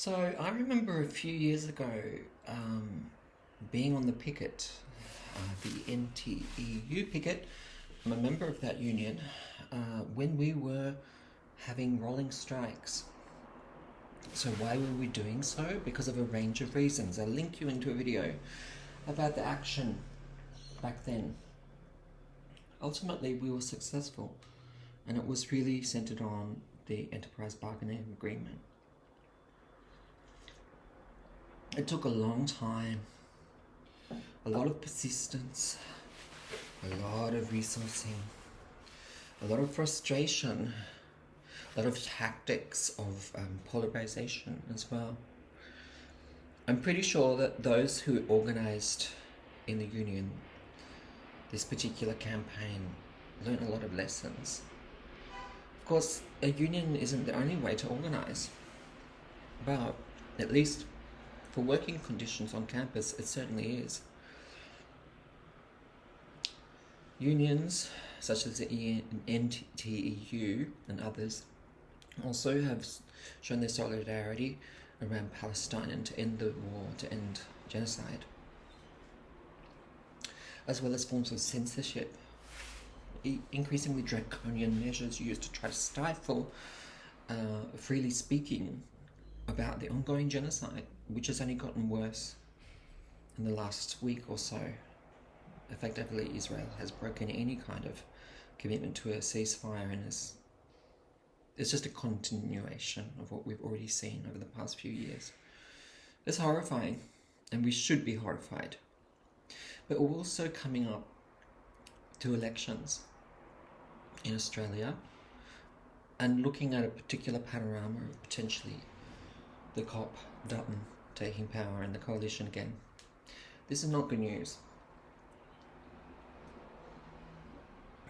So I remember a few years ago being on the picket, the NTEU picket. I'm a member of that union when we were having rolling strikes. So why were we doing so? Because of a range of reasons. I'll link you into a video about the action back then. Ultimately, we were successful, and it was really centered on the enterprise bargaining agreement. It took a long time, a lot of persistence, a lot of resourcing, a lot of frustration, a lot of tactics of polarization as well. I'm pretty sure that those who organized in the union this particular campaign learned a lot of lessons. Of course, a union isn't the only way to organize, but at least for working conditions on campus, it certainly is. Unions such as the NTEU and others also have shown their solidarity around Palestine and to end the war, to end genocide, as well as forms of censorship, increasingly draconian measures used to try to stifle freely speaking about the ongoing genocide, which has only gotten worse in the last week or so. Effectively, Israel has broken any kind of commitment to a ceasefire, and it's just a continuation of what we've already seen over the past few years. It's horrifying, and we should be horrified. But we're also coming up to elections in Australia and looking at a particular panorama of potentially the COP Dutton taking power and the coalition again. This is not good news.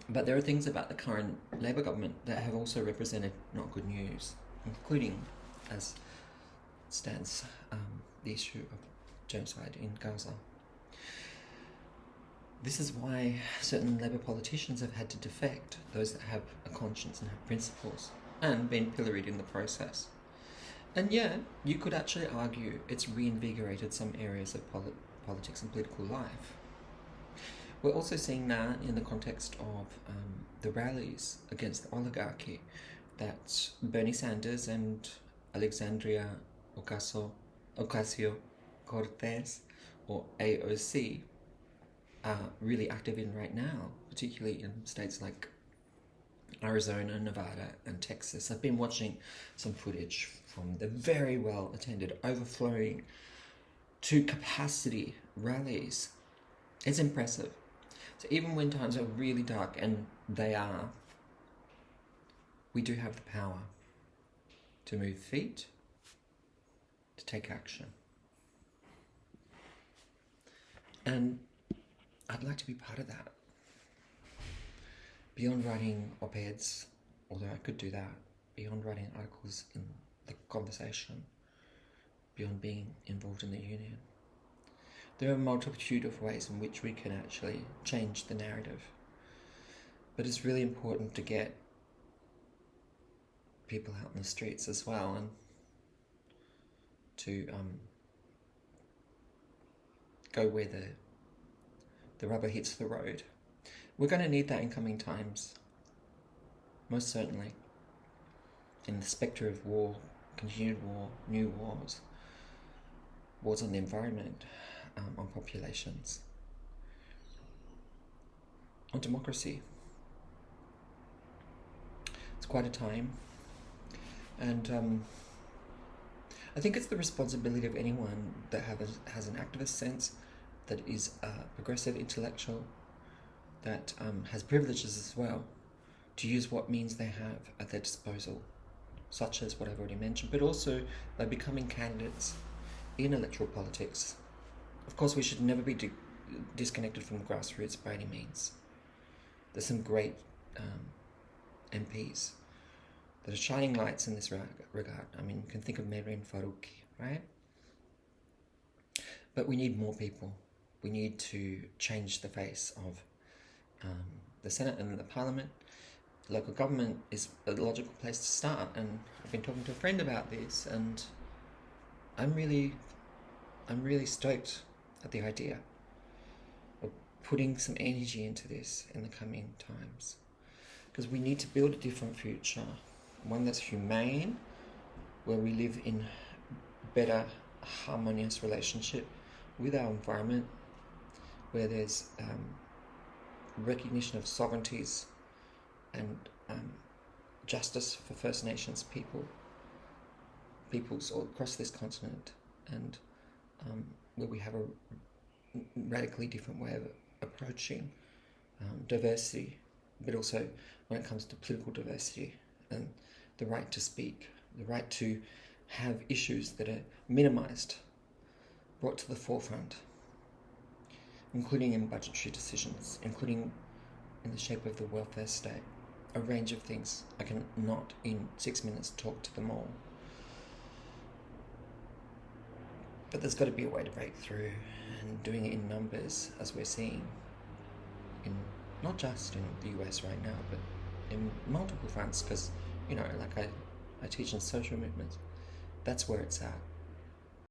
But there are things about the current Labor government that have also represented not good news, including, as stands, the issue of genocide in Gaza. This is why certain Labor politicians have had to defect, those that have a conscience and have principles, and been pilloried in the process. And yeah, you could actually argue it's reinvigorated some areas of politics and political life. We're also seeing that in the context of the rallies against the oligarchy that Bernie Sanders and Alexandria Ocasio-Cortez, or AOC, are really active in right now, particularly in states like Arizona, Nevada, and Texas. I've been watching some footage from the very well attended, overflowing to capacity rallies. It's impressive. So even when times are really dark, and they are, we do have the power to move feet, to take action. And I'd like to be part of that. Beyond writing op-eds, although I could do that, beyond writing articles in the conversation, beyond being involved in the union, there are a multitude of ways in which we can actually change the narrative. But it's really important to get people out in the streets as well, and to go where the rubber hits the road. We're going to need that in coming times, most certainly. In the spectre of war, continued war, new wars, wars on the environment, on populations, on democracy. It's quite a time, and I think it's the responsibility of anyone that has an activist sense, that is a progressive intellectual, that has privileges as well, to use what means they have at their disposal, such as what I've already mentioned, but also by becoming candidates in electoral politics. Of course, we should never be disconnected from the grassroots by any means. There's some great MPs that are shining lights in this regard. I mean, you can think of Mehreen Farouqi, right? But we need more people. We need to change the face of the Senate and the Parliament. Local government is a logical place to start, and I've been talking to a friend about this, and I'm really stoked at the idea of putting some energy into this in the coming times, because we need to build a different future, one that's humane, where we live in better, harmonious relationship with our environment, where there's recognition of sovereignties and justice for First Nations peoples all across this continent, and where we have a radically different way of approaching diversity, but also when it comes to political diversity and the right to speak, the right to have issues that are minimised, brought to the forefront, including in budgetary decisions, including in the shape of the welfare state, a range of things. I can not in 6 minutes talk to them all. But there's got to be a way to break through, and doing it in numbers, as we're seeing, in not just in the US right now, but in multiple fronts, because, like I teach in social movements. That's where it's at.